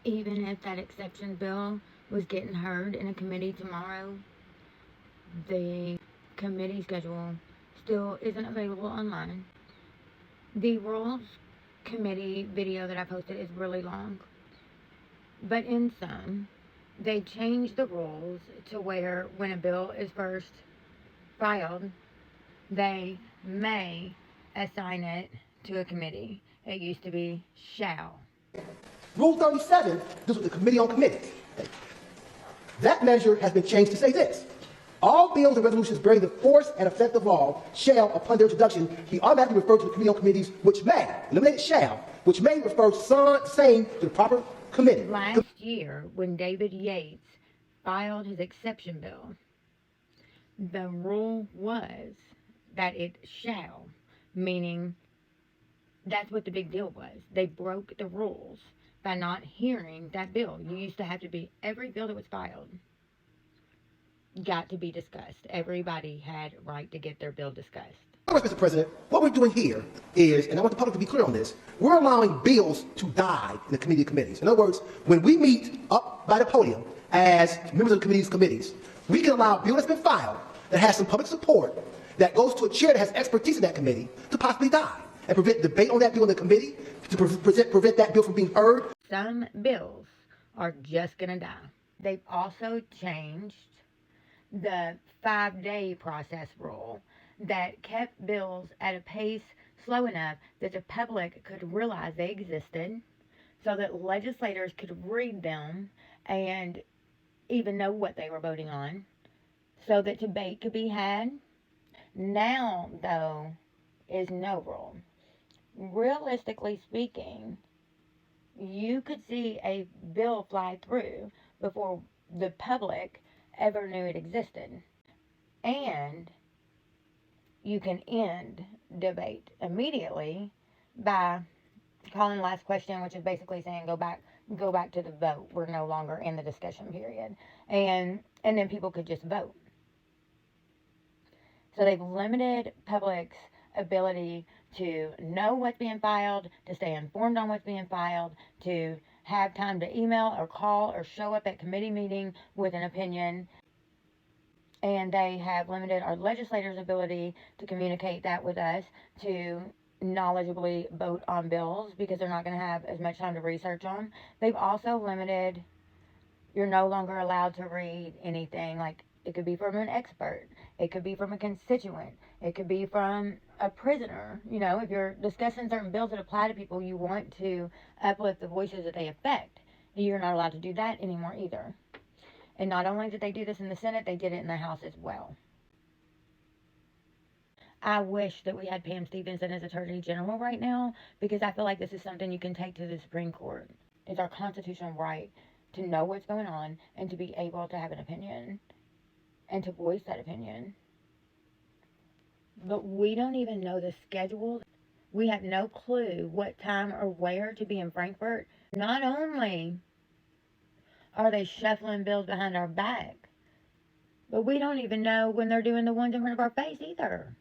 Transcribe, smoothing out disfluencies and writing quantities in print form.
even if that exception bill was getting heard in a committee tomorrow, the committee schedule still isn't available online. The Rules Committee video that I posted is really long, but in some, they changed the rules to where when a bill is first filed, they may assign it to a committee. It used to be shall. Rule 37 deals with the Committee on Committees. That measure has been changed to say this: all bills and resolutions bearing the force and effect of law shall, upon their introduction, be automatically referred to the Committee on Committees, which may, eliminate shall, which may refer same to the proper committee. Last year, when David Yates filed his exception bill, the rule was that it shall, meaning that's what the big deal was. They broke the rules by not hearing that bill. You used to have to be, every bill that was filed got to be discussed. Everybody had right to get their bill discussed. Mr. President, what we're doing here is, and I want the public to be clear on this, we're allowing bills to die in the committee of committees. In other words, when we meet up by the podium as members of the committees, we can allow a bill that's been filed that has some public support, that goes to a chair that has expertise in that committee, to possibly die and prevent debate on that bill in the committee, to prevent that bill from being heard. Some bills are just going to die. They've also changed the 5-day process rule that kept bills at a pace slow enough that the public could realize they existed, so that legislators could read them and even know what they were voting on, so that debate could be had. Now, though, is no rule. Realistically speaking, you could see a bill fly through before the public ever knew it existed. And you can end debate immediately by calling the last question, which is basically saying go back to the vote. We're no longer in the discussion period. And then people could just vote. So they've limited public's ability to know what's being filed, to stay informed on what's being filed, to have time to email or call or show up at committee meeting with an opinion. And they have limited our legislators' ability to communicate that with us, to knowledgeably vote on bills, because they're not going to have as much time to research them. They've also limited, you're no longer allowed to read anything. Like, it could be from an expert, it could be from a constituent, it could be from a prisoner. You know, if you're discussing certain bills that apply to people, you want to uplift the voices that they affect. You're not allowed to do that anymore either. And not only did they do this in the Senate, they did it in the House as well. I wish that we had Pam Stevenson as Attorney General right now, because I feel like this is something you can take to the Supreme Court. It's our constitutional right to know what's going on and to be able to have an opinion and to voice that opinion. But we don't even know the schedule. We have no clue what time or where to be in Frankfurt. Not only are they shuffling bills behind our back, but we don't even know when they're doing the ones in front of our face either.